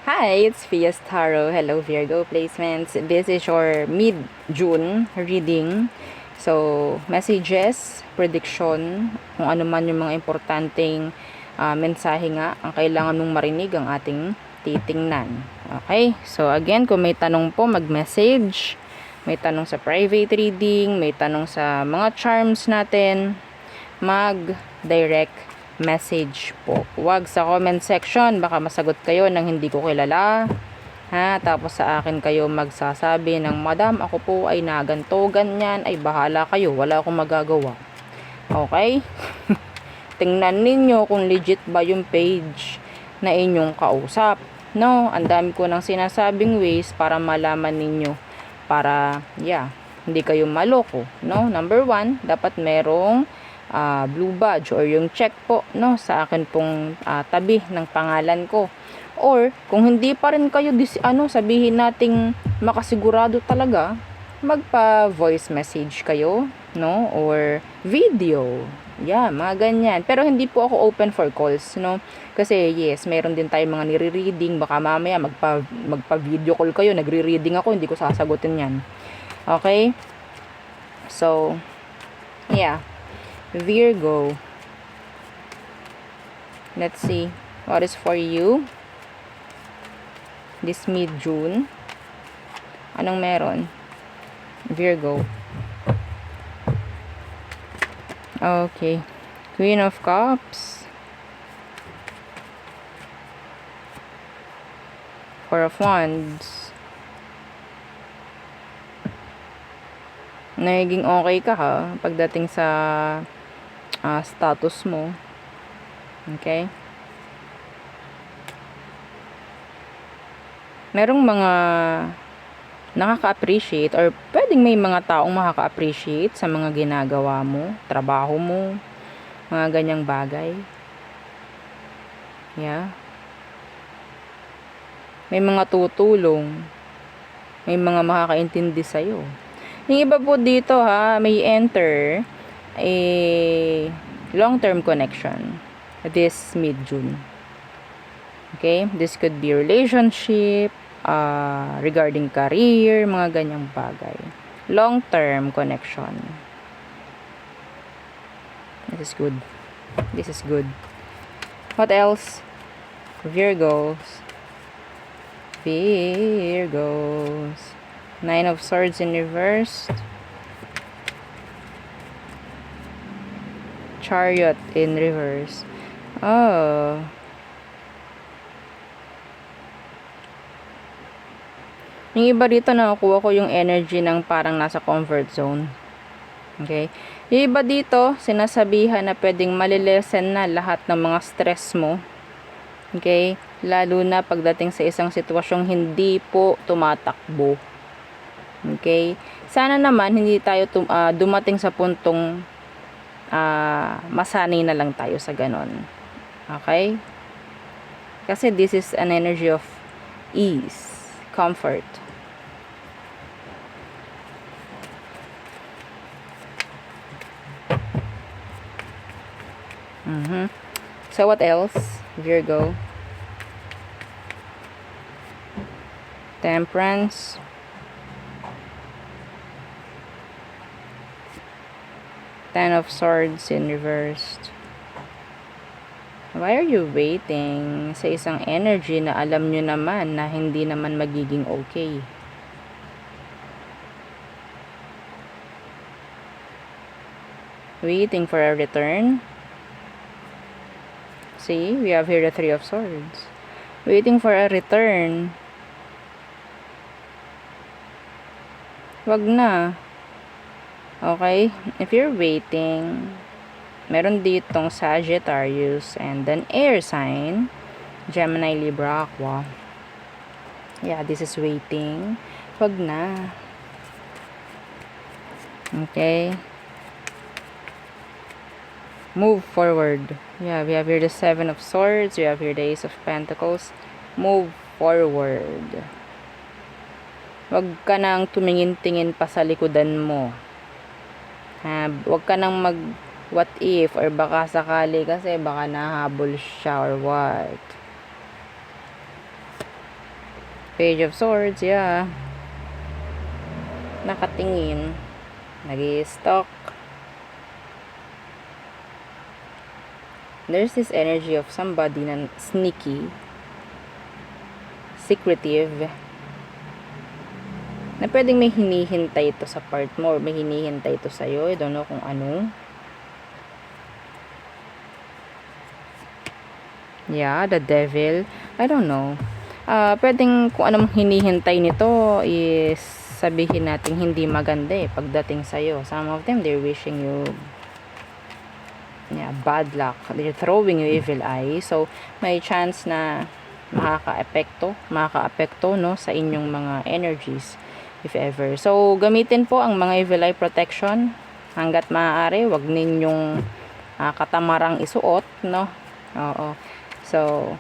Hi, it's Fias Taro. Hello, Virgo placements. This is your mid-June reading. So, messages, prediction, kung ano man yung mga importanteng mensahe nga ang kailangan mong marinig ang ating titingnan. Okay? So, again, kung may tanong po, mag-message. May tanong sa private reading, may tanong sa mga charms natin, mag-direct message po. Huwag sa comment section, baka masagot kayo ng hindi ko kilala. Ha, tapos sa akin kayo magsasabi ng, "Madam, ako po ay naganto, ganyan." Ay bahala kayo, wala akong magagawa. Okay? Tingnan ninyo kung legit ba yung page na inyong kausap. No, ang dami ko ng sinasabing ways para malaman ninyo. Para, hindi kayo maloko. No, number 1, dapat merong blue badge or yung check po, no, sa akin pong tabi ng pangalan ko. Or kung hindi pa rin kayo sabihin nating makasigurado talaga, magpa voice message kayo, no, or video. Mga ganyan. Pero hindi po ako open for calls, no? Kasi yes, meron din tayong mga nire-reading, baka mamaya magpa-video call kayo, nagre-reading ako, hindi ko sasagutin 'yan. Okay? So, Virgo. Let's see what is for you this mid-June. Anong meron? Virgo. Okay. Queen of Cups. Four of Wands. Nagiging okay ka ha pagdating sa status mo. Okay? Merong mga nakaka-appreciate or pwedeng may mga taong makaka-appreciate sa mga ginagawa mo, trabaho mo, mga ganyang bagay. May mga tutulong, may mga makakaintindi sa'yo. Yung iba po dito may enter a long-term connection this mid-June. Okay? This could be relationship, regarding career, mga ganyang bagay. Long-term connection. This is good. What else? Virgos. Nine of Swords in reverse. Chariot in reverse. Yung iba dito nakukuha ko yung energy ng parang nasa comfort zone. Okay? Yung iba dito, sinasabihan na pwedeng malilesen na lahat ng mga stress mo. Okay? Lalo na pagdating sa isang sitwasyong hindi po tumatakbo. Okay? Sana naman hindi tayo dumating sa puntong masanay na lang tayo sa ganon. Okay? Kasi this is an energy of ease, comfort. So what else? Virgo. Temperance. Ten of Swords in reversed. Why are you waiting sa isang energy na alam nyo naman na hindi naman magiging okay? Waiting for a return. See, we have here the Three of Swords. Waiting for a return. Wag na. Okay? If you're waiting, meron ditong Sagittarius and then air sign, Gemini, Libra, Aqua. This is waiting. Wag na. Okay? Move forward. We have here the Seven of Swords. We have here the Ace of Pentacles. Move forward. Wag ka nang tumingin-tingin pa sa likodan mo. Wag ka nang mag what if or baka sakali kasi baka nahabol siya or what. Page of Swords, yeah. Nakatingin. Nag-i-stalk. There's this energy of somebody na sneaky, secretive, na pwedeng may hinihintay ito sa part mo, or may hinihintay ito sa'yo. I don't know kung ano. Yeah, the devil. I don't know. Pwedeng kung anong hinihintay nito is sabihin natin hindi maganda pagdating sa'yo. Some of them, they're wishing you bad luck. They're throwing you evil eye. So, may chance na makaka-apekto no, sa inyong mga energies, if ever. So, gamitin po ang mga evil eye protection hanggat maaari. Huwag ninyong katamarang isuot, no? Oo. So,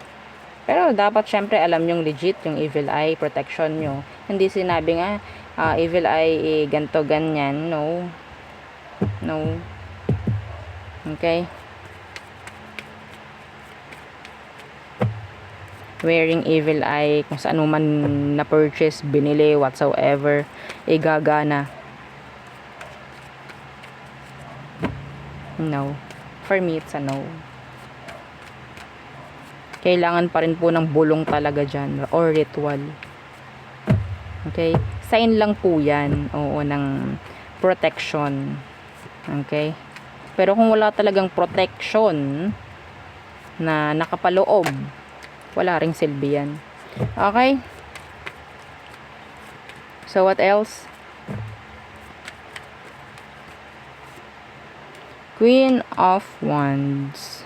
pero dapat syempre alam yung legit yung evil eye protection nyo. Hindi sinabi nga, evil eye ganto ganyan. No. No. Okay. Wearing evil eye, kung saan man na-purchase, binili, whatsoever, gagana. No. For me, it's a no. Kailangan pa rin po ng bulong talaga dyan, or ritual. Okay? Sign lang po yan, oo, ng protection. Okay? Pero kung wala talagang protection na nakapaloob, wala ring silbi yan. Okay? So, what else? Queen of Wands.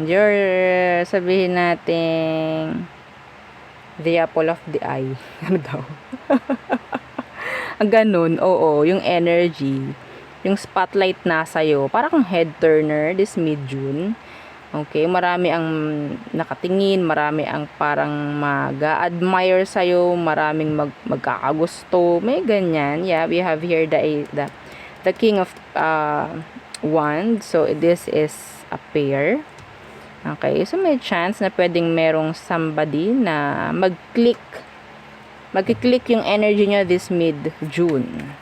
You're, sabihin natin, the apple of the eye. Ano daw? Ganun, oo, yung energy. Yung spotlight nasa'yo, parang kang head turner this mid-June. Okay, marami ang nakatingin, marami ang parang mag-admire sa'yo, maraming magkakagusto, may ganyan. Yeah, we have here the King of Wands. So, this is a pair. Okay, so may chance na pwedeng merong somebody na mag-click yung energy niya this mid-June.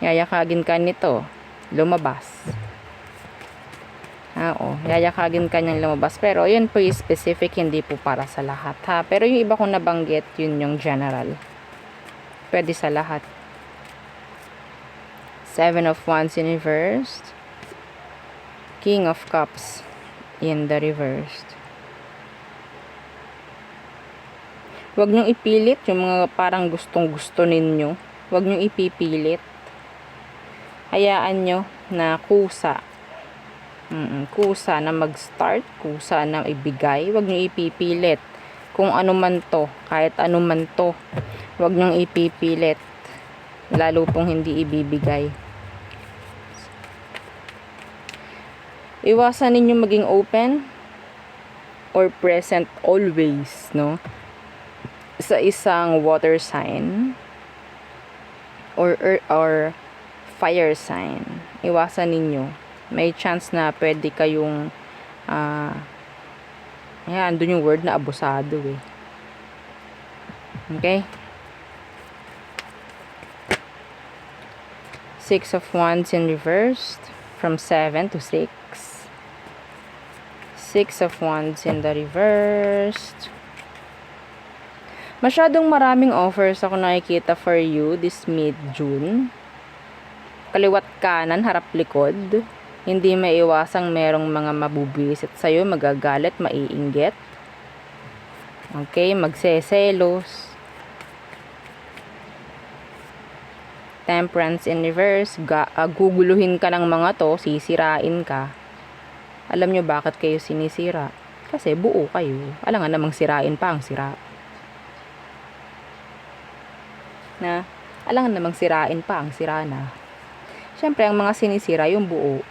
Yayakagin ka nito, lumabas. Yayakagin ka niyang lumabas. Pero yun po yung specific, hindi po para sa lahat, ha. Pero yung iba kong nabanggit, yun yung general. Pwede sa lahat. Seven of Wands in reversed. King of Cups in the reversed. Huwag niyong ipilit yung mga parang gustong-gusto ninyo. Huwag niyong ipipilit. Hayaan nyo na kusa. Kusa na mag-start, kusa na ibigay. Huwag nyo ipipilit. Kung ano man to, kahit ano man to, huwag nyo ipipilit. Lalo pong hindi ibibigay. Iwasan ninyo maging open or present always, no? Sa isang water sign or fire sign. Iwasan ninyo. May chance na pwede kayong andun yung word na abusado Okay? Six of Wands in reversed from 7 to 6. Six of Wands in the reversed. Masyadong maraming offers ako nakikita for you this mid-June. Kaliwat kanan, harap likod. Hindi maiwasang merong mga mabubwisit sa'yo, magagalit, maiinggit. Okay, magseselos. Temperance in reverse, guguluhin ka ng mga to, sisirain ka. Alam nyo bakit kayo sinisira? Kasi buo kayo. Alam nga namang sirain pa ang sira. Alam nga namang sirain pa ang sira na. Siyempre, ang mga sinisira, yung buo.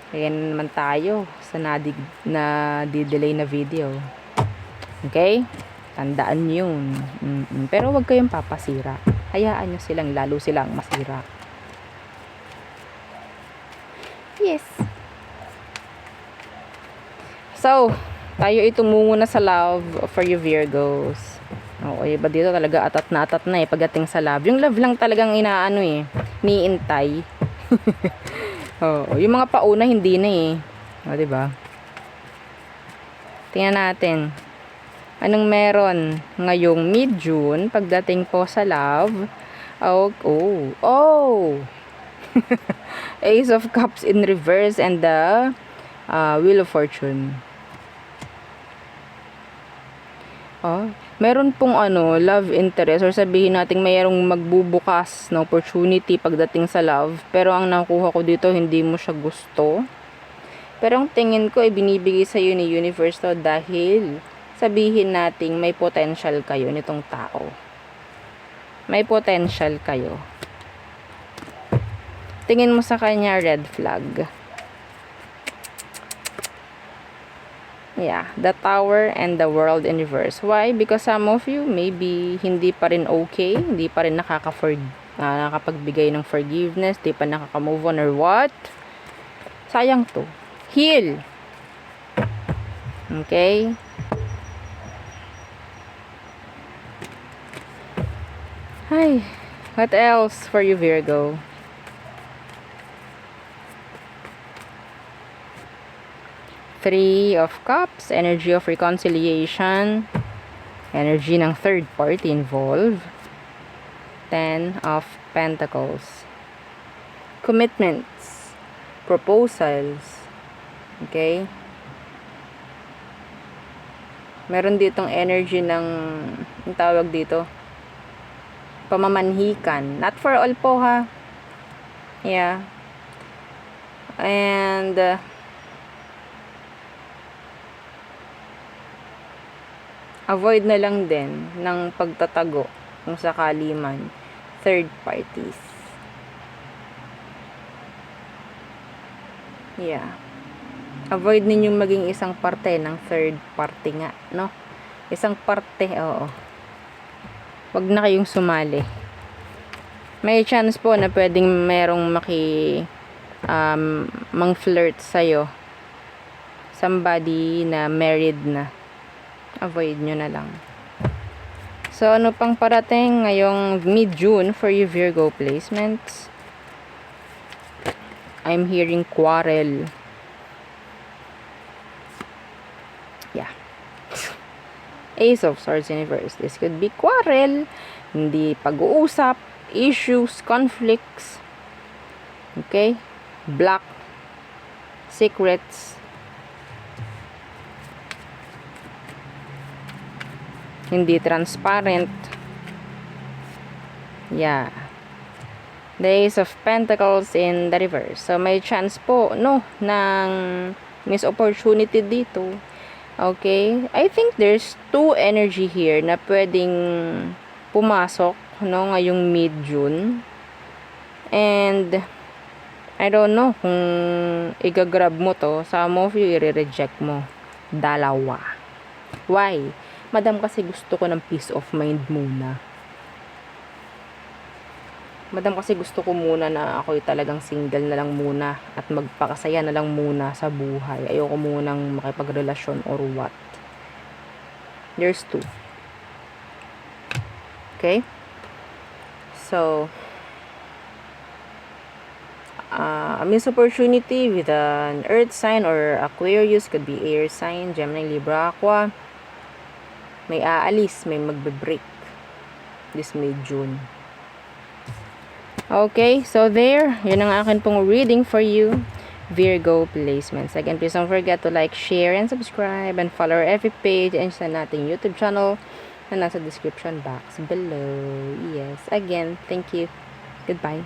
Kaya naman tayo sa na-delay na video. Okay? Tandaan yun. Pero wag kayong papasira. Hayaan nyo silang, lalo silang masira. Yes. So, tayo ay tumungo na sa love for you Virgos. Oo, iba dito talaga atat na pagdating sa love. Yung love lang talagang inaano niintay. Oo, yung mga pauna hindi na O, diba? Tingnan natin. Anong meron ngayong mid-June pagdating po sa love? Oh. Ace of Cups in reverse and the Wheel of Fortune. Meron pong love interest or sabihin natin mayroong magbubukas na opportunity pagdating sa love, pero ang nakuha ko dito hindi mo siya gusto. Pero ang tingin ko ay binibigay sa iyo ni universe to dahil sabihin nating may potential kayo nitong tao. May potential kayo. Tingin mo sa kanya red flag. Yeah, the Tower and the World in reverse. Why? Because some of you maybe hindi pa rin okay, hindi pa rin nakapagbigay ng forgiveness, hindi pa nakaka-move on or what. Sayang to. Heal. Okay? Hi. What else for you Virgo? Three of Cups, energy of reconciliation, energy ng third party involved. 10 of Pentacles, commitments, proposals. Okay? Meron ditong energy ng, ang tawag dito, pamamanhikan. Not for all po ha. Yeah. And avoid na lang din ng pagtatago kung sakali man third parties. Yeah. Avoid ninyong maging isang parte ng third party nga, no? Isang parte, oo. Wag na kayong sumali. May chance po na pwedeng merong mang-flirt sa'yo. Somebody na married na. Avoid nyo na lang. So, ano pang parating ngayong mid-June for you Virgo placements? I'm hearing quarrel. Yeah. Ace of Swords in reverse. This could be quarrel, hindi pag-uusap, issues, conflicts. Okay? Black. Secrets. Hindi transparent. Yeah. The Ace of Pentacles in the reverse. So, may chance po, no, ng miss opportunity dito. Okay? I think there's two energy here na pwedeng pumasok, no, ngayong mid-June. And, I don't know kung igagrab mo to, some of you i-reject mo. Dalawa. Why? Madam, kasi gusto ko ng peace of mind muna. Madam, kasi gusto ko muna na ako'y talagang single na lang muna at magpakasaya na lang muna sa buhay. Ayoko munang makipagrelasyon or what. There's two. Okay? So, a missed opportunity with an earth sign or Aquarius, could be air sign, Gemini, Libra, Aqua. May aalis, may magbe-break this mid-June. Okay, so there, yun ang akin pong reading for you, Virgo placements. Again, please don't forget to like, share, and subscribe, and follow our FB page and sa nating YouTube channel na nasa description box below. Yes, again, thank you. Goodbye.